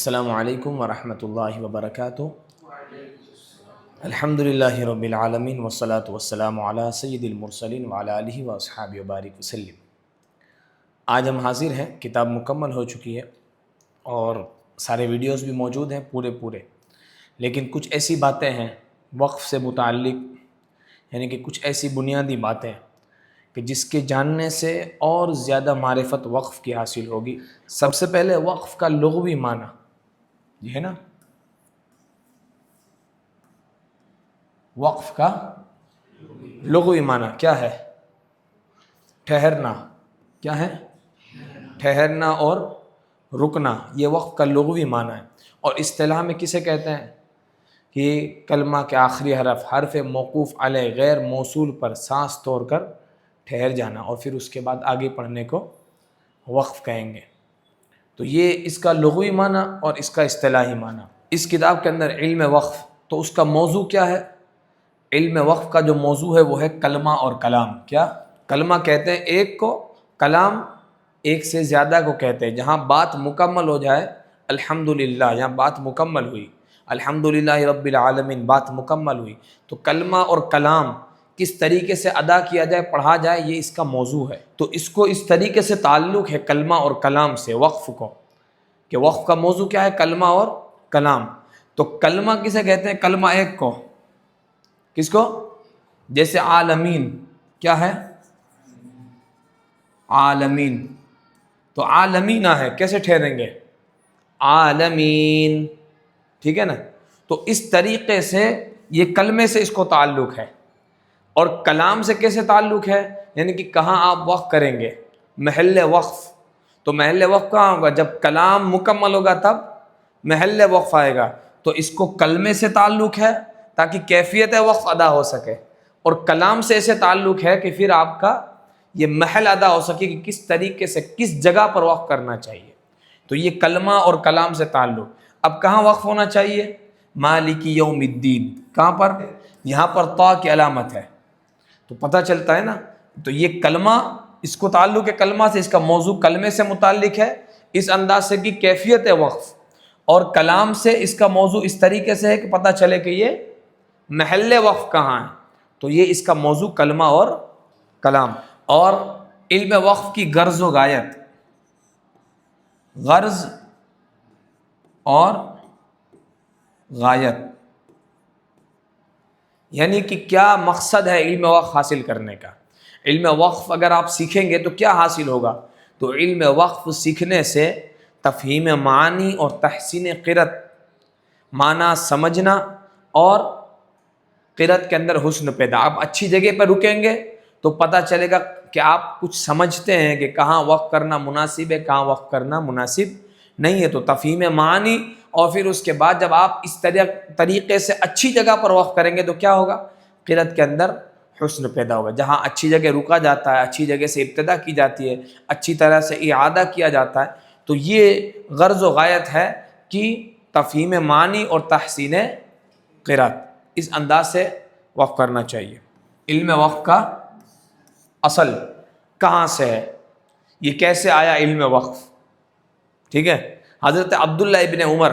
السلام علیکم ورحمۃ اللہ وبرکاتہ۔ الحمدللہ رب العالمین والصلاة والسلام علی سید المرسلین وعلی آلہ واصحابہ وبارک وسلم۔ آج ہم حاضر ہیں، کتاب مکمل ہو چکی ہے اور سارے ویڈیوز بھی موجود ہیں پورے، لیکن کچھ ایسی باتیں ہیں وقف سے متعلق، یعنی کہ کچھ ایسی بنیادی باتیں کہ جس کے جاننے سے اور زیادہ معرفت وقف کی حاصل ہوگی۔ سب سے پہلے وقف کا لغوی معنی یہ ہے نا، وقف کا لغوی معنی کیا ہے؟ ٹھہرنا۔ کیا ہے؟ ٹھہرنا اور رکنا، یہ وقف کا لغوی معنی ہے۔ اور اصطلاح میں کسے کہتے ہیں کہ کلمہ کے آخری حرف موقوف علیہ غیر موصول پر سانس توڑ کر ٹھہر جانا، اور پھر اس کے بعد آگے پڑھنے کو وقف کہیں گے۔ تو یہ اس کا لغوی معنی اور اس کا اصطلاحی معنی۔ اس کتاب کے اندر علم وقف، تو اس کا موضوع کیا ہے؟ علم وقف کا جو موضوع ہے وہ ہے کلمہ اور کلام۔ کیا؟ کلمہ کہتے ہیں ایک کو، کلام ایک سے زیادہ کو کہتے ہیں۔ جہاں بات مکمل ہو جائے، الحمدللہ، جہاں بات مکمل ہوئی، الحمدللہ رب العالمین، بات مکمل ہوئی، تو کلمہ اور کلام کس طریقے سے ادا کیا جائے، پڑھا جائے، یہ اس کا موضوع ہے۔ تو اس کو اس طریقے سے تعلق ہے کلمہ اور کلام سے، وقف کو، کہ وقف کا موضوع کیا ہے؟ کلمہ اور کلام۔ تو کلمہ کسے کہتے ہیں؟ کلمہ ایک کو، کس کو؟ جیسے عالمین، کیا ہے؟ عالمین، تو عالمینہ ہے، کیسے ٹھہریں گے؟ عالمین، ٹھیک ہے نا؟ تو اس طریقے سے یہ کلمے سے اس کو تعلق ہے۔ اور کلام سے کیسے تعلق ہے؟ یعنی کہ کہاں آپ وقف کریں گے، محل وقف۔ تو محل وقف کہاں ہوگا؟ جب کلام مکمل ہوگا تب محل وقف آئے گا۔ تو اس کو کلمے سے تعلق ہے تاکہ کیفیت وقف ادا ہو سکے، اور کلام سے ایسے تعلق ہے کہ پھر آپ کا یہ محل ادا ہو سکے کہ کس طریقے سے کس جگہ پر وقف کرنا چاہیے۔ تو یہ کلمہ اور کلام سے تعلق۔ اب کہاں وقف ہونا چاہیے؟ مالک یوم الدین، کہاں پر؟ یہاں پر طا کی علامت ہے، تو پتہ چلتا ہے نا۔ تو یہ کلمہ، اس کو تعلق ہے کلمہ سے، اس کا موضوع کلمے سے متعلق ہے اس انداز سے کہ کیفیت وقف، اور کلام سے اس کا موضوع اس طریقے سے ہے کہ پتہ چلے کہ یہ محل وقف کہاں ہے۔ تو یہ اس کا موضوع کلمہ اور کلام۔ اور علم وقف کی غرض و غایت، غرض اور غایت، یعنی کہ کیا مقصد ہے علم وقف حاصل کرنے کا۔ علم وقف اگر آپ سیکھیں گے تو کیا حاصل ہوگا؟ تو علم وقف سیکھنے سے تفہیم معانی اور تحسین قرأت، معنی سمجھنا اور قرأت کے اندر حسن پیدا۔ آپ اچھی جگہ پر رکیں گے تو پتہ چلے گا کہ آپ کچھ سمجھتے ہیں کہ کہاں وقف کرنا مناسب ہے، کہاں وقف کرنا مناسب نہیں ہے۔ تو تفہیم معانی، اور پھر اس کے بعد جب آپ اس طریقے سے اچھی جگہ پر وقف کریں گے تو کیا ہوگا؟ قرأت کے اندر حسن پیدا ہوگا۔ جہاں اچھی جگہ رکا جاتا ہے، اچھی جگہ سے ابتدا کی جاتی ہے، اچھی طرح سے اعادہ کیا جاتا ہے، تو یہ غرض و غایت ہے کہ تفہیم معنی اور تحسین قرأت، اس انداز سے وقف کرنا چاہیے۔ علم وقف کا اصل کہاں سے ہے، یہ کیسے آیا علم وقف؟ ٹھیک ہے، حضرت عبداللہ ابن عمر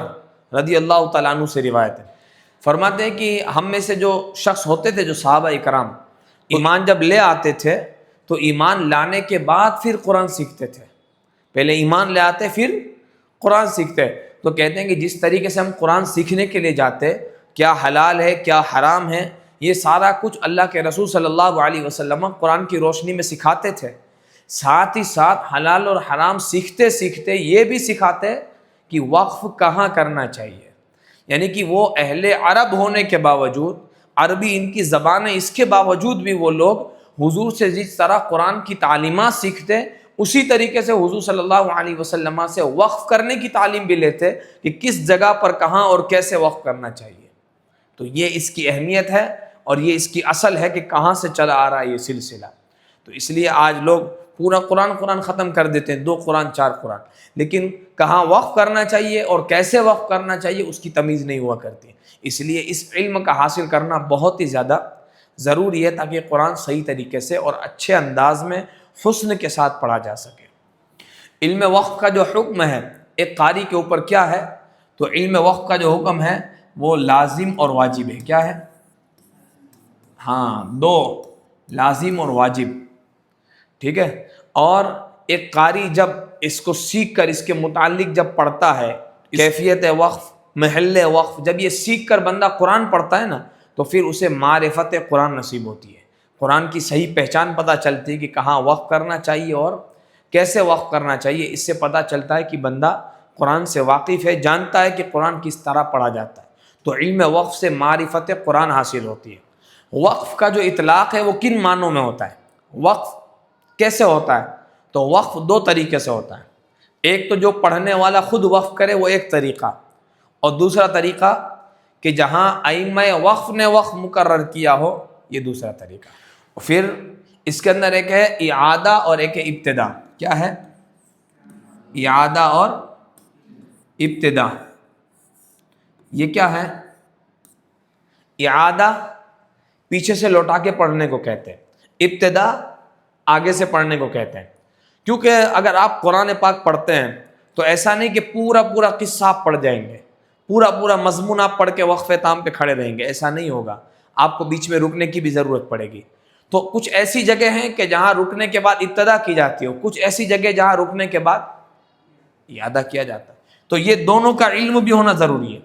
رضی اللہ تعالیٰ عنہ سے روایت ہے، فرماتے ہیں کہ ہم میں سے جو شخص ہوتے تھے، جو صحابہ اکرام، ایمان جب لے آتے تھے تو ایمان لانے کے بعد پھر قرآن سیکھتے تھے۔ پہلے ایمان لے آتے پھر قرآن سیکھتے۔ تو کہتے ہیں کہ جس طریقے سے ہم قرآن سیکھنے کے لیے جاتے، کیا حلال ہے کیا حرام ہے، یہ سارا کچھ اللہ کے رسول صلی اللہ علیہ وسلم قرآن کی روشنی میں سکھاتے تھے۔ ساتھ ہی ساتھ حلال اور حرام سیکھتے سیکھتے یہ بھی سکھاتے کہ وقف کہاں کرنا چاہیے۔ یعنی کہ وہ اہل عرب ہونے کے باوجود، عربی ان کی زبان ہے، اس کے باوجود بھی وہ لوگ حضور سے جس طرح قرآن کی تعلیمات سیکھتے، اسی طریقے سے حضور صلی اللہ علیہ وسلم سے وقف کرنے کی تعلیم بھی لیتے کہ کس جگہ پر کہاں اور کیسے وقف کرنا چاہیے۔ تو یہ اس کی اہمیت ہے اور یہ اس کی اصل ہے کہ کہاں سے چلا آ رہا ہے یہ سلسلہ۔ تو اس لیے آج لوگ پورا قرآن ختم کر دیتے ہیں، 2 قرآن 4 قرآن، لیکن کہاں وقف کرنا چاہیے اور کیسے وقف کرنا چاہیے اس کی تمیز نہیں ہوا کرتی۔ اس لیے اس علم کا حاصل کرنا بہت ہی زیادہ ضروری ہے تاکہ قرآن صحیح طریقے سے اور اچھے انداز میں حسن کے ساتھ پڑھا جا سکے۔ علم وقف کا جو حکم ہے ایک قاری کے اوپر کیا ہے؟ تو علم وقف کا جو حکم ہے وہ لازم اور واجب ہے. کیا ہے؟ ہاں، دو، لازم اور واجب. ٹھیک ہے. اور ایک قاری جب اس کو سیکھ کر اس کے متعلق جب پڑھتا ہے، کیفیت وقف، محل وقف، جب یہ سیکھ کر بندہ قرآن پڑھتا ہے نا تو پھر اسے معرفت قرآن نصیب ہوتی ہے. قرآن کی صحیح پہچان پتہ چلتی ہے کہ کہاں وقف کرنا چاہیے اور کیسے وقف کرنا چاہیے. اس سے پتہ چلتا ہے کہ بندہ قرآن سے واقف ہے، جانتا ہے کہ قرآن کس طرح پڑھا جاتا ہے. تو علم وقف سے معرفت قرآن حاصل ہوتی ہے. وقف کا جو اطلاق ہے وہ کن معنوں میں ہوتا ہے؟ وقف کیسے ہوتا ہے؟ تو وقف دو طریقے سے ہوتا ہے. ایک تو جو پڑھنے والا خود وقف کرے وہ ایک طریقہ، اور دوسرا طریقہ کہ جہاں ائمہ وقف نے وقف مقرر کیا ہو، یہ دوسرا طریقہ. پھر اس کے اندر ایک ہے اعادہ اور ایک ہے ابتدا. کیا ہے؟ اعادہ اور ابتدا. یہ کیا ہے؟ اعادہ پیچھے سے لوٹا کے پڑھنے کو کہتے ہیں، ابتدا آگے سے پڑھنے کو کہتے ہیں. کیونکہ اگر آپ قرآن پاک پڑھتے ہیں تو ایسا نہیں کہ پورا قصہ آپ پڑھ جائیں گے، پورا مضمون آپ پڑھ کے وقف تام پہ کھڑے رہیں گے، ایسا نہیں ہوگا. آپ کو بیچ میں رکنے کی بھی ضرورت پڑے گی. تو کچھ ایسی جگہ ہیں کہ جہاں رکنے کے بعد ابتدا کی جاتی ہو، کچھ ایسی جگہ جہاں رکنے کے بعد اعادہ کیا جاتا ہے. تو یہ دونوں کا علم بھی ہونا ضروری ہے.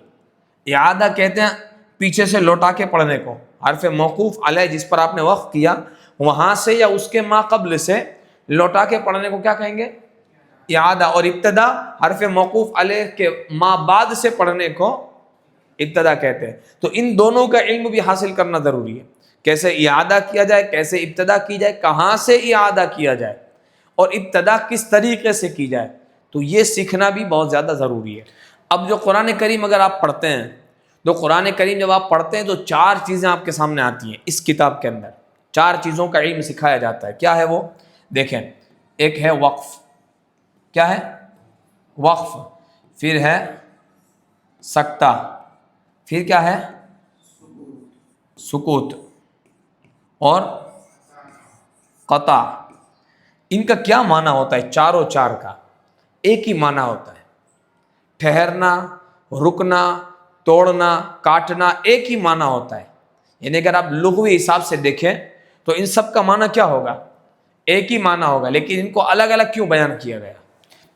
اعادہ کہتے ہیں پیچھے سے لوٹا کے پڑھنے کو، حرف موقوف علیہ جس پر آپ نے وقف کیا وہاں سے یا اس کے ما قبل سے لوٹا کے پڑھنے کو کیا کہیں گے؟ اعادہ. اور ابتدا حرف موقوف علیہ کے ما بعد سے پڑھنے کو ابتدا کہتے ہیں. تو ان دونوں کا علم بھی حاصل کرنا ضروری ہے. کیسے اعادہ کیا جائے، کیسے ابتدا کی جائے، کہاں سے اعادہ کیا جائے اور ابتدا کس طریقے سے کی جائے، تو یہ سیکھنا بھی بہت زیادہ ضروری ہے. اب جو قرآن کریم اگر آپ پڑھتے ہیں تو قرآن کریم جب آپ پڑھتے ہیں تو چار چیزیں آپ کے سامنے آتی ہیں. اس کتاب کے اندر چار چیزوں کا علم سکھایا جاتا ہے. کیا ہے وہ؟ دیکھیں، ایک ہے وقف. کیا ہے؟ وقف. پھر ہے سکتہ. پھر کیا ہے؟ سکوت اور قطع. ان کا کیا معنی ہوتا ہے؟ چاروں چار کا ایک ہی معنی ہوتا ہے. ٹھہرنا، رکنا، توڑنا، کاٹنا، ایک ہی معنی ہوتا ہے. یعنی اگر آپ لغوی حساب سے دیکھیں تو ان سب کا معنی کیا ہوگا؟ ایک ہی معنی ہوگا. لیکن ان کو الگ الگ کیوں بیان کیا گیا؟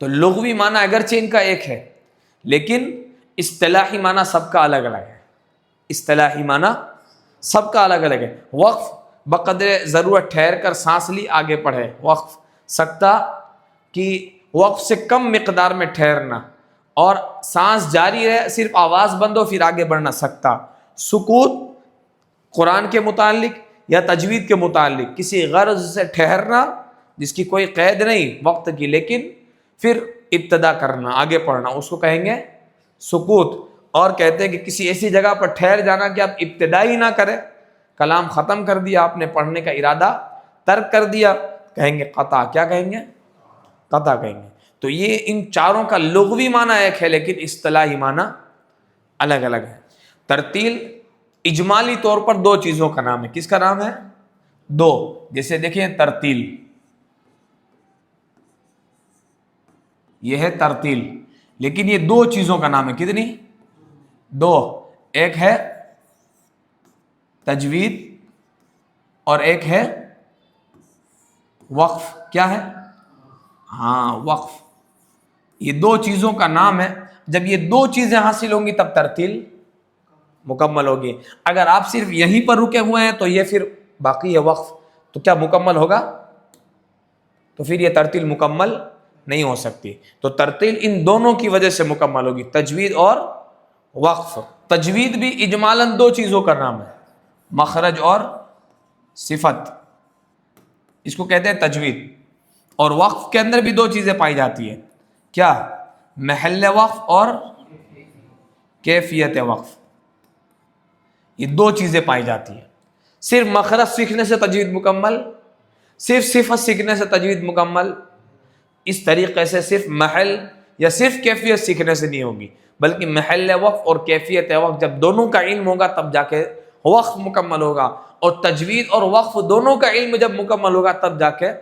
تو لغوی معنی اگرچہ ان کا ایک ہے لیکن اصطلاحی معنی سب کا الگ الگ ہے. اصطلاحی معنی سب کا الگ الگ ہے. وقف بقدر ضرورت ٹھہر کر سانس لی آگے پڑھے، وقف. سکتہ کی وقف سے کم مقدار میں ٹھہرنا اور سانس جاری رہے، صرف آواز بند ہو پھر آگے بڑھنا، سکتہ. سکوت قرآن کے متعلق یا تجوید کے متعلق کسی غرض سے ٹھہرنا جس کی کوئی قید نہیں وقت کی، لیکن پھر ابتدا کرنا، آگے پڑھنا، اس کو کہیں گے سکوت. اور کہتے ہیں کہ کسی ایسی جگہ پر ٹھہر جانا کہ آپ ابتدا ہی نہ کریں، کلام ختم کر دیا آپ نے، پڑھنے کا ارادہ ترک کر دیا، کہیں گے قطع. کیا کہیں گے؟ قطع کہیں گے. تو یہ ان چاروں کا لغوی معنی ایک ہے لیکن اصطلاحی معنی الگ الگ ہے. ترتیل اجمالی طور پر دو چیزوں کا نام ہے. کس کا نام ہے؟ دو. جیسے دیکھیں ترتیل، یہ ہے ترتیل، لیکن یہ دو چیزوں کا نام ہے. کتنی؟ دو. ایک ہے تجوید اور ایک ہے وقف. کیا ہے؟ ہاں، وقف. یہ دو چیزوں کا نام ہے. جب یہ دو چیزیں حاصل ہوں گی تب ترتیل مکمل ہوگی. اگر آپ صرف یہیں پر رکے ہوئے ہیں تو یہ پھر باقی ہے وقف، تو کیا مکمل ہوگا؟ تو پھر یہ ترتیل مکمل نہیں ہو سکتی. تو ترتیل ان دونوں کی وجہ سے مکمل ہوگی، تجوید اور وقف. تجوید بھی اجمالاً دو چیزوں کا نام ہے، مخرج اور صفت، اس کو کہتے ہیں تجوید. اور وقف کے اندر بھی دو چیزیں پائی جاتی ہیں. کیا؟ محل وقف اور کیفیت وقف. یہ دو چیزیں پائی جاتی ہیں. صرف مخرج سیکھنے سے تجوید مکمل، صرف صفت سیکھنے سے تجوید مکمل. اس طریقے سے صرف محل یا صرف کیفیت سیکھنے سے نہیں ہوگی، بلکہ محل وقف اور کیفیت وقف جب دونوں کا علم ہوگا تب جا کے وقف مکمل ہوگا. اور تجوید اور وقف دونوں کا علم جب مکمل ہوگا تب جا کے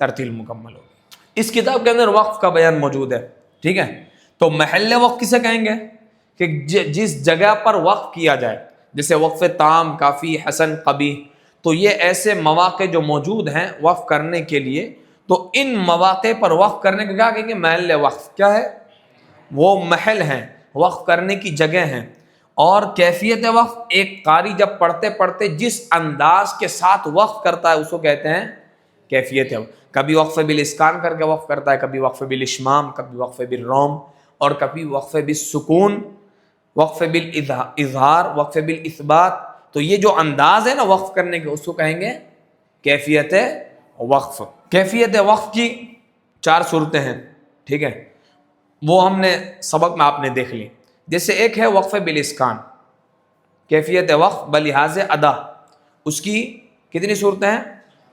ترتیل مکمل ہوگی. اس کتاب کے اندر وقف کا بیان موجود ہے. ٹھیک ہے. تو محل وقف کسے کہیں گے؟ کہ جس جگہ پر وقف کیا جائے، جیسے وقف تام، کافی، حسن، قبیح، تو یہ ایسے مواقع جو موجود ہیں وقف کرنے کے لیے، تو ان مواقع پر وقف کرنے کو کیا کہیں گے؟ محل وقف. کیا ہے؟ وہ محل ہیں، وقف کرنے کی جگہ ہیں. اور کیفیت وقف، ایک قاری جب پڑھتے پڑھتے جس انداز کے ساتھ وقف کرتا ہے اس کو کہتے ہیں کیفیت وقف. کبھی وقف بالاسکان کر کے وقف کرتا ہے، کبھی وقف بالاشمام، کبھی وقف بالروم، اور کبھی وقف بالسکون، وقف بالاظہار، وقف بالاثبات. تو یہ جو انداز ہے نا وقف کرنے کے، اس کو کہیں گے کیفیت وقف. کیفیت وقف کی 4 صورتیں ہیں، ٹھیک ہے، وہ ہم نے سبق میں آپ نے دیکھ لی. جیسے ایک ہے وقف بالاسکان، کیفیت وقف بلحاظ ادا، اس کی کتنی صورتیں ہیں؟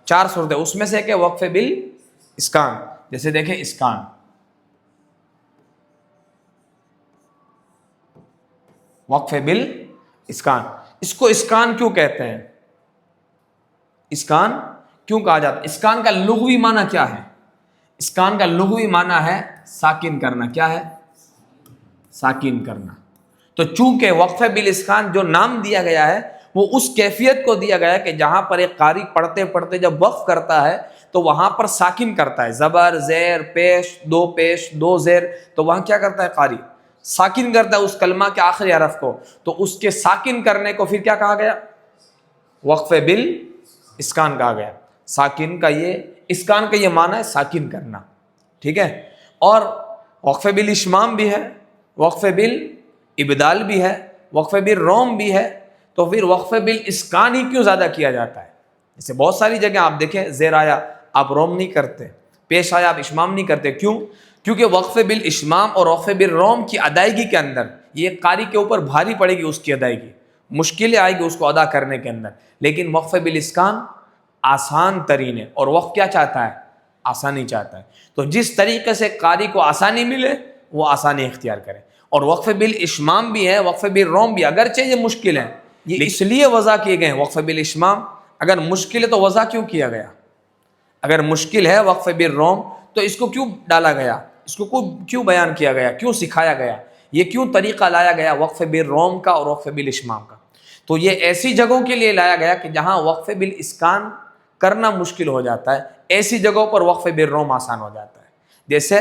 4 صورتیں. اس میں سے ایک ہے وقف بالاسکان. جیسے دیکھیں اسکان، وقف بالاسکان، اس کو اسکان کیوں کہتے ہیں؟ اسکان کیوں کہا جاتا ہے؟ اسکان کا لغوی معنی کیا ہے؟ اسکان کا لغوی معنی ہے ساکن کرنا. کیا ہے؟ ساکن کرنا. تو چونکہ وقف بالاسکان جو نام دیا گیا ہے وہ اس کیفیت کو دیا گیا ہے کہ جہاں پر ایک قاری پڑھتے پڑھتے جب وقف کرتا ہے تو وہاں پر ساکن کرتا ہے، زبر، زیر، پیش، دو زیر، تو وہاں کیا کرتا ہے قاری؟ ساکن کرتا ہے اس کلمہ کے آخری حرف کو. تو اس کے ساکن کرنے کو پھر کیا کہا گیا؟ وقف بالاسکان کہا گیا. ساکن کا یہ، اسکان کا یہ معنی ہے ساکن کرنا، ٹھیک ہے. اور وقف بالاشمام بھی ہے، وقف بالابدال بھی ہے، وقف بالروم بھی ہے. تو پھر وقف بالاسکان ہی کیوں زیادہ کیا جاتا ہے؟ جیسے بہت ساری جگہ آپ دیکھیں زیر آیا آپ روم نہیں کرتے، پیش آیا آپ اشمام نہیں کرتے. کیوں؟ کیونکہ وقف بالاشمام اور وقف بالروم کی ادائیگی کے اندر یہ قاری کے اوپر بھاری پڑے گی، اس کی ادائیگی مشکلیں آئے گی اس کو ادا کرنے کے اندر. لیکن وقف بالاسکان آسان ترین ہے، اور وقف کیا چاہتا ہے؟ آسانی چاہتا ہے. تو جس طریقے سے قاری کو آسانی ملے وہ آسانی اختیار کرے. اور وقف بالاشمام بھی ہے، وقف بالروم بھی، اگرچہ یہ مشکل ہے، یہ اس لیے وضع کیے گئے ہیں. وقف بالاشمام اگر مشکل ہے تو وضع کیوں کیا گیا؟ اگر مشکل ہے وقف بالروم تو اس کو کیوں ڈالا گیا؟ اس کو کیوں بیان کیا گیا؟ کیوں سکھایا گیا؟ یہ کیوں طریقہ لایا گیا وقف بالروم کا اور وقف بالاشمام کا؟ تو یہ ایسی جگہوں کے لیے لایا گیا کہ جہاں وقف بالاسکان کرنا مشکل ہو جاتا ہے، ایسی جگہوں پر وقف بالروم آسان ہو جاتا ہے. جیسے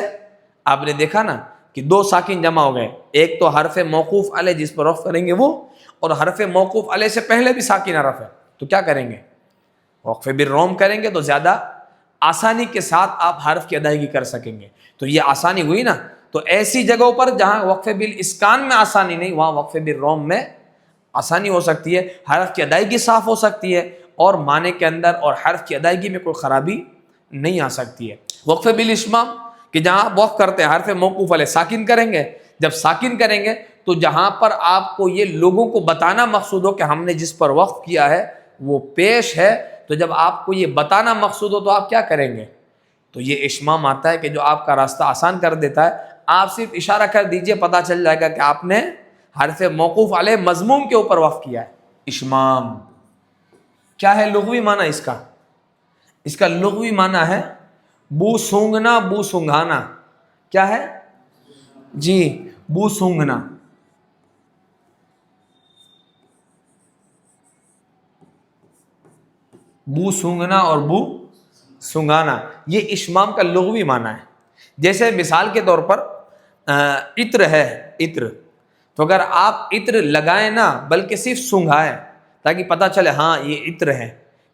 آپ نے دیکھا نا کہ 2 ساکن جمع ہو گئے، ایک تو حرف موقوف علیہ جس پر وقف کریں گے وہ، اور حرف موقوف علیہ سے پہلے بھی ساکن حرف ہے، تو کیا کریں گے؟ وقف بالروم کریں گے تو زیادہ آسانی کے ساتھ آپ حرف کی ادائیگی کر سکیں گے. تو یہ آسانی ہوئی نا. تو ایسی جگہوں پر جہاں وقف بالاسکان میں آسانی نہیں، وہاں وقف بالروم میں آسانی ہو سکتی ہے، حرف کی ادائیگی صاف ہو سکتی ہے، اور معنی کے اندر اور حرف کی ادائیگی میں کوئی خرابی نہیں آ سکتی ہے. وقف بالاشمام کہ جہاں آپ وقف کرتے ہیں حرف موقوف علیہ ساکن کریں گے. جب ساکن کریں گے تو جہاں پر آپ کو یہ لوگوں کو بتانا مقصود ہو کہ ہم نے جس پر وقف کیا ہے وہ پیش ہے، تو جب آپ کو یہ بتانا مقصود ہو تو آپ کیا کریں گے؟ تو یہ اشمام آتا ہے کہ جو آپ کا راستہ آسان کر دیتا ہے. آپ صرف اشارہ کر دیجئے، پتہ چل جائے گا کہ آپ نے حرف موقوف علیہ مضموم کے اوپر وقف کیا ہے. اشمام کیا ہے لغوی معنی اس کا؟ اس کا لغوی معنی ہے بو سونگنا، بو سونگھانا. کیا ہے؟ جی، بو سونگھنا. بو سونگھنا اور بو سونگھانا یہ اشمام کا لغوی معنی ہے. جیسے مثال کے طور پر عطر ہے، عطر، تو اگر آپ عطر لگائیں نہ بلکہ صرف سونگھائیں تاکہ پتہ چلے ہاں یہ عطر ہے،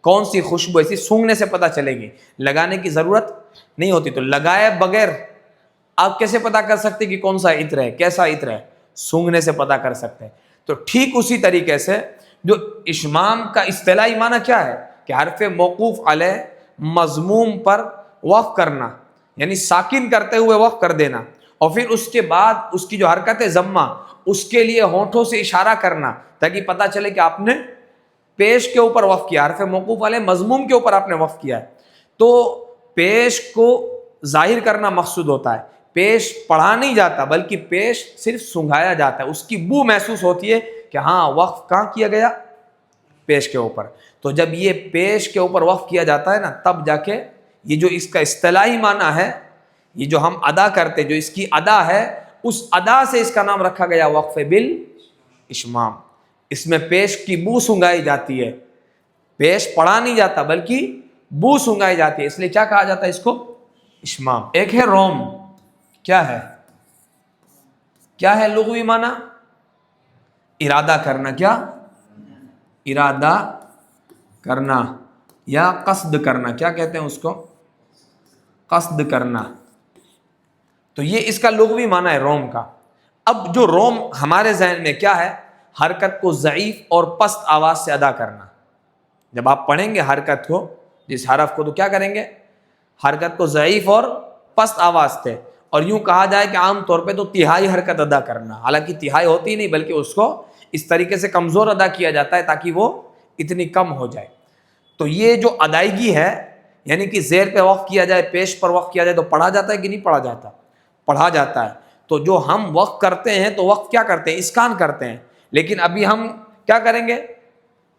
کون سی خوشبو ایسی سونگھنے سے پتہ چلے گی، لگانے کی ضرورت نہیں ہوتی. تو لگائے بغیر آپ کیسے پتہ کر سکتے کہ کون سا عطر ہے، کیسا عطر ہے؟ سونگھنے سے پتہ کر سکتے ہیں. تو ٹھیک اسی طریقے سے جو اشمام کا اصطلاحی معنی کیا ہے کہ حرف موقوف علیہ مضموم پر وقف کرنا، یعنی ساکن کرتے ہوئے وقف کر دینا، اور پھر اس کے بعد اس کی جو حرکت ہے ضمہ، اس کے لیے ہونٹوں سے اشارہ کرنا تاکہ پتہ چلے کہ آپ نے پیش کے اوپر وقف کیا، حرف موقوف علیہ مضموم کے اوپر آپ نے وقف کیا ہے. تو پیش کو ظاہر کرنا مقصود ہوتا ہے، پیش پڑھا نہیں جاتا بلکہ پیش صرف سنگھایا جاتا ہے. اس کی بو محسوس ہوتی ہے کہ ہاں وقف کہاں کیا گیا؟ پیش کے اوپر. تو جب یہ پیش کے اوپر وقف کیا جاتا ہے نا تب جا کے یہ جو اس کا اصطلاحی معنی ہے، یہ جو ہم ادا کرتے جو اس کی ادا ہے اس ادا سے اس کا نام رکھا گیا وقف بالاشمام. اس میں پیش کی بو سنگائی جاتی ہے، پیش پڑھا نہیں جاتا بلکہ بو سنگائی جاتی ہے، اس لیے کیا کہا جاتا ہے اس کو؟ اشمام. ایک ہے روم. کیا ہے؟ کیا ہے لغوی معنی؟ ارادہ کرنا. کیا؟ ارادہ کرنا یا قصد کرنا. کیا کہتے ہیں اس کو؟ قصد کرنا. تو یہ اس کا لغوی معنی ہے روم کا. اب جو روم ہمارے ذہن میں کیا ہے؟ حرکت کو ضعیف اور پست آواز سے ادا کرنا. جب آپ پڑھیں گے حرکت کو، جس حرف کو، تو کیا کریں گے؟ حرکت کو ضعیف اور پست آواز سے، اور یوں کہا جائے کہ عام طور پہ تو تہائی حرکت ادا کرنا، حالانکہ تہائی ہوتی نہیں بلکہ اس کو اس طریقے سے کمزور ادا کیا جاتا ہے تاکہ وہ اتنی کم ہو جائے. تو یہ جو ادائیگی ہے، یعنی کہ زیر پہ وقف کیا جائے، پیش پر وقف کیا جائے، تو پڑھا جاتا ہے کہ نہیں پڑھا جاتا؟ پڑھا جاتا ہے. تو جو ہم وقف کرتے ہیں تو وقف کیا کرتے ہیں؟ اسکان کرتے ہیں. لیکن ابھی ہم کیا کریں گے؟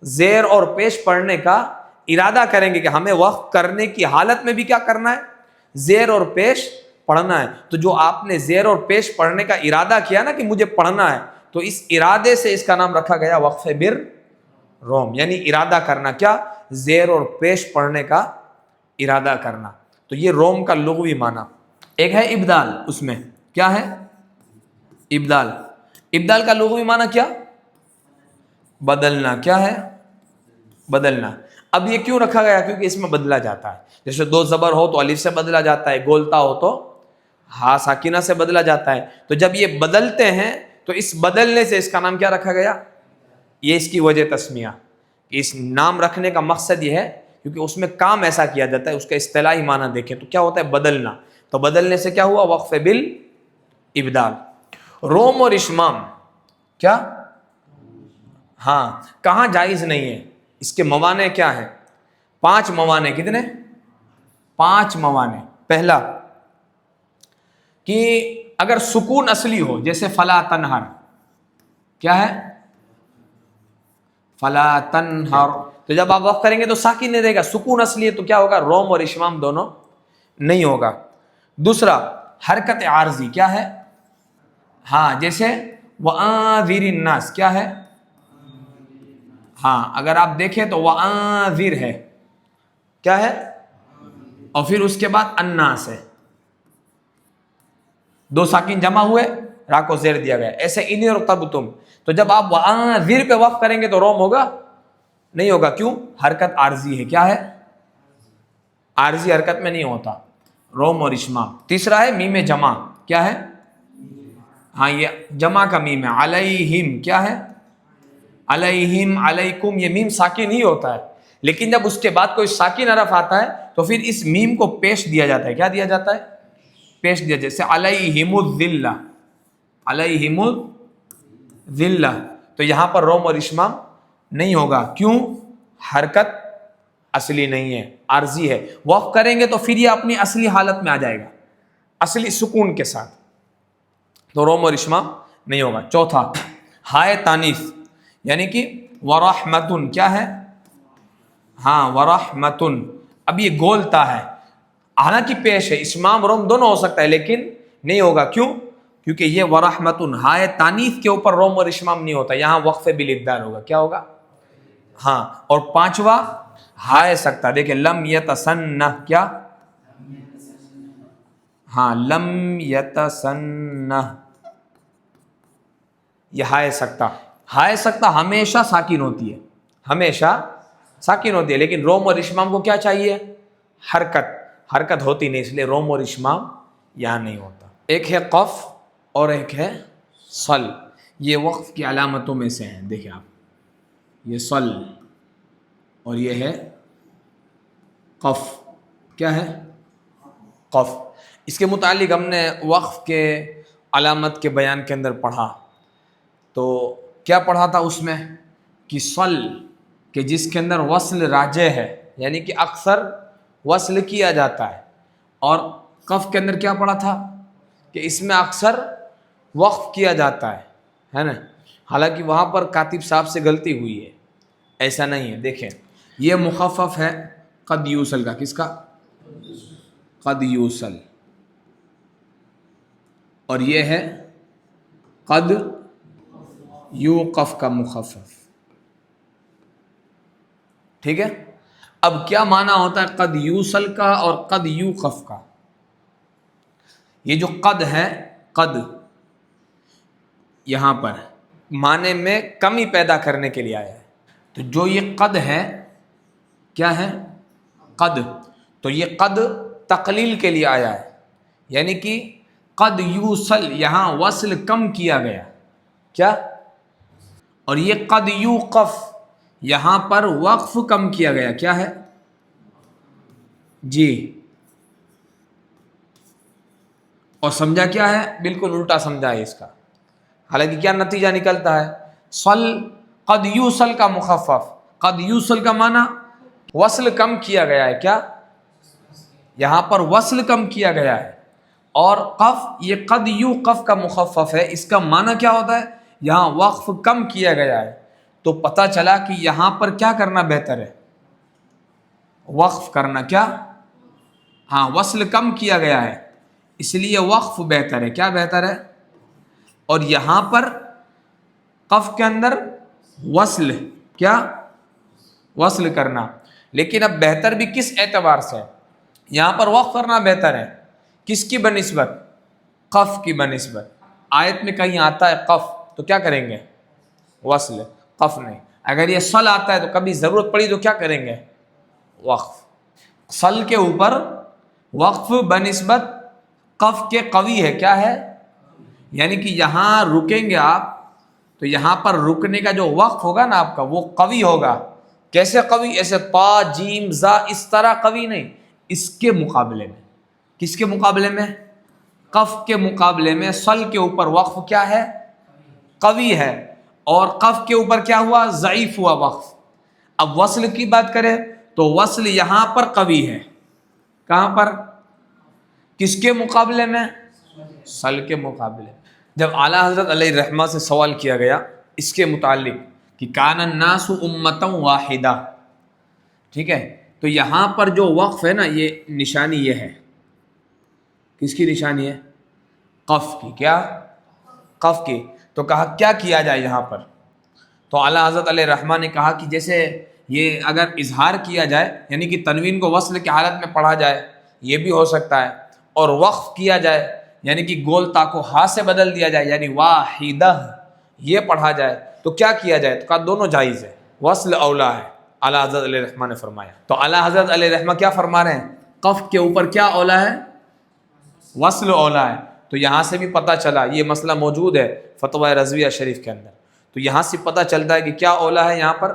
زیر اور پیش پڑھنے کا ارادہ کریں گے کہ ہمیں وقف کرنے کی حالت میں بھی کیا کرنا ہے؟ زیر اور پیش پڑھنا ہے. تو جو آپ نے زیر اور پیش پڑھنے کا ارادہ کیا نا کہ مجھے پڑھنا ہے، تو اس ارادے سے اس کا نام رکھا گیا وقف بر روم، یعنی ارادہ کرنا. کیا؟ زیر اور پیش پڑھنے کا ارادہ کرنا. تو یہ روم کا لغوی معنی. ایک ہے ابدال. اس میں کیا ہے؟ ابدال. ابدال کا لغوی معنی کیا؟ بدلنا. کیا ہے؟ بدلنا. اب یہ کیوں رکھا گیا؟ کیونکہ اس میں بدلا جاتا ہے. جیسے دو زبر ہو تو الف سے بدلا جاتا ہے، گولتا ہو تو ہا ساکنہ سے بدلا جاتا ہے. تو جب یہ بدلتے ہیں تو اس بدلنے سے اس کا نام کیا رکھا گیا؟ یہ اس کی وجہ تسمیہ. اس نام رکھنے کا مقصد یہ ہے کیونکہ اس میں کام ایسا کیا جاتا ہے. اس کا اصطلاحی معنی دیکھیں تو کیا ہوتا ہے؟ بدلنا. تو بدلنے سے کیا ہوا؟ وقف بال ابدال. روم اور اشمام کیا؟ ہاں، کہاں جائز نہیں ہے؟ اس کے موانع کیا ہیں؟ 5 موانع. کتنے؟ 5 موانع. پہلا کہ اگر سکون اصلی ہو، جیسے فلا تنہر. کیا ہے؟ فلا تنہر. تو جب آپ وقف کریں گے تو ساکن نہیں رہے گا، سکون اصلی ہے، تو کیا ہوگا؟ روم اور اشمام دونوں نہیں ہوگا. دوسرا حرکت عارضی. کیا ہے؟ ہاں، جیسے وَأَنذِرِ النَّاسِ. کیا ہے؟ ہاں، اگر آپ دیکھیں تو وَأَنذِرْ ہے. کیا ہے؟ اور پھر اس کے بعد الناس ہے. 2 ساکن جمع ہوئے، را کو زیر دیا گیا. ایسے اِنِ ارْتَبْتُمْ. تو جب آپ وَأَنذِرْ پہ وقف کریں گے تو روم ہوگا؟ نہیں ہوگا. کیوں؟ حرکت عارضی ہے. کیا ہے؟ عارضی حرکت میں نہیں ہوتا. روم اور اشمام. تیسرا ہے میم جمع. کیا ہے؟ ہاں، یہ جمع کا میم ہے. علیہم. کیا ہے؟ علیہم، علیکم. یہ میم ساکن ہی ہوتا ہے، لیکن جب اس کے بعد کوئی ساکن حرف آتا ہے تو پھر اس میم کو پیش دیا جاتا ہے. کیا دیا جاتا ہے؟ پیش دیا. جیسے علیہم الذلہ. علیہم الذلہ. تو یہاں پر روم اور اشمام نہیں ہوگا. کیوں؟ حرکت اصلی نہیں ہے، عارضی ہے. وقف کریں گے تو پھر یہ اپنی اصلی حالت میں آ جائے گا، اصلی سکون کے ساتھ. تو روم اور اشمام نہیں ہوگا. چوتھا ہائے تانیث، یعنی کہ ورحمتن. کیا ہے؟ ہاں، ورحمتن. اب یہ گولتا ہے، حالانکہ پیش ہے. اشمام روم دونوں ہو سکتا ہے لیکن نہیں ہوگا. کیوں؟ کیونکہ یہ ورحمتن ہائے تانیث کے اوپر روم اور اشمام نہیں ہوتا. یہاں وقف بالابدال ہوگا. کیا ہوگا؟ ہاں. اور پانچواں ہائے سکتا. دیکھیں لم یتسنہ. کیا؟ ہاں، لم یتسنہ. یہ ہائے سکتا. ہائے سکتا ہمیشہ ساکن ہوتی ہے، ہمیشہ ساکن ہوتی ہے، لیکن روم اور اشمام کو کیا چاہیے؟ حرکت ہوتی نہیں، اس لیے روم اور اشمام یہاں نہیں ہوتا. ایک ہے قف اور ایک ہے صل. یہ وقف کی علامتوں میں سے ہیں. دیکھیں آپ، یہ صل اور یہ ہے قف. کیا ہے؟ قف. اس کے متعلق ہم نے وقف کے علامت کے بیان کے اندر پڑھا. تو کیا پڑھا تھا اس میں؟ کہ صل کہ جس کے اندر وصل راجع ہے، یعنی کہ اکثر وصل کیا جاتا ہے. اور قف کے اندر کیا پڑھا تھا؟ کہ اس میں اکثر وقف کیا جاتا ہے نا. حالانکہ وہاں پر کاتب صاحب سے غلطی ہوئی ہے، ایسا نہیں ہے. دیکھیں یہ مخفف ہے قد یوصل کا. کس کا؟ قد یوصل. اور یہ ہے قد یوقف کا مخفف، ٹھیک ہے. اب کیا معنی ہوتا ہے قد یوصل کا اور قد یوقف کا؟ یہ جو قد ہے، قد یہاں پر معنی میں کمی پیدا کرنے کے لیے آیا ہے. تو جو یہ قد ہے کیا ہے؟ قد. تو یہ قد تقلیل کے لیے آیا ہے، یعنی کہ قد یوصل یہاں وصل کم کیا گیا، کیا؟ اور یہ قد یوقف یہاں پر وقف کم کیا گیا، کیا ہے؟ جی. اور سمجھا کیا ہے؟ بالکل الٹا سمجھا ہے اس کا. حالانکہ کیا نتیجہ نکلتا ہے؟ صل قد یوصل کا مخفف. قد یوصل کا معنی وصل کم کیا گیا ہے، کیا؟ یہاں پر وصل کم کیا گیا ہے. اور قف یہ قد یوقف کا مخفف ہے، اس کا معنی کیا ہوتا ہے؟ یہاں وقف کم کیا گیا ہے. تو پتہ چلا کہ یہاں پر کیا کرنا بہتر ہے؟ وقف کرنا. کیا؟ ہاں، وصل کم کیا گیا ہے اس لیے وقف بہتر ہے. کیا بہتر ہے؟ اور یہاں پر قف کے اندر وصل، کیا؟ وصل کرنا. لیکن اب بہتر بھی کس اعتبار سے؟ یہاں پر وقف کرنا بہتر ہے، کس کی بنسبت؟ قف کی بنسبت. آیت میں کہیں آتا ہے قف تو کیا کریں گے؟ وصل. قف نہیں. اگر یہ صل آتا ہے تو کبھی ضرورت پڑی تو کیا کریں گے؟ وقف. صل کے اوپر وقف بنسبت قف کے قوی ہے. کیا ہے؟ یعنی کہ یہاں رکیں گے آپ تو یہاں پر رکنے کا جو وقف ہوگا نا آپ کا، وہ قوی ہوگا. کیسے قوی؟ ایسے طا جیم زا اس طرح قوی نہیں، اس کے مقابلے میں. کس کے مقابلے میں؟ قف کے مقابلے میں صل کے اوپر وقف کیا ہے؟ قوی ہے. اور قف کے اوپر کیا ہوا؟ ضعیف ہوا وقف. اب وصل کی بات کریں تو وصل یہاں پر قوی ہے. کہاں پر؟ کس کے مقابلے میں؟ صل کے مقابلے. جب اعلیٰ حضرت علیہ الرحمہ سے سوال کیا گیا اس کے متعلق کہ کان الناس امتا واحدہ، ٹھیک ہے، تو یہاں پر جو وقف ہے نا، یہ نشانی یہ ہے. کس کی نشانی ہے؟ قف کی. کیا؟ قف کی. تو کہا کیا کیا جائے یہاں پر؟ تو اعلیٰ حضرت علیہ الرحمہ نے کہا کہ جیسے یہ اگر اظہار کیا جائے یعنی کہ تنوین کو وصل کی حالت میں پڑھا جائے یہ بھی ہو سکتا ہے، اور وقف کیا جائے یعنی کہ گول تا کو ہا سے بدل دیا جائے یعنی واحدہ یہ پڑھا جائے تو کیا کیا جائے؟ تو کہا دونوں جائز ہے، وصل اولا ہے. اعلیٰ حضرت علیہ الرحمہ نے فرمایا. تو اعلیٰ حضرت علیہ الرحمہ کیا فرما رہے ہیں؟ قف کے اوپر کیا اولا ہے؟ وصل اولا ہے. تو یہاں سے بھی پتہ چلا، یہ مسئلہ موجود ہے فتویٰ رضویہ شریف کے اندر. تو یہاں سے پتہ چلتا ہے کہ کیا اولا ہے؟ یہاں پر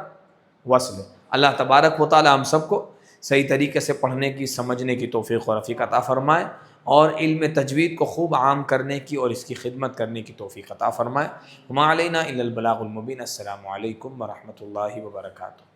وصل. اللہ تبارک و تعالی ہم سب کو صحیح طریقے سے پڑھنے کی، سمجھنے کی توفیق و رفیق عطا فرمائے، اور علم تجوید کو خوب عام کرنے کی اور اس کی خدمت کرنے کی توفیق عطا فرمائے. وما علینا الا البلاغ المبین. السلام علیکم ورحمۃ اللہ وبرکاتہ.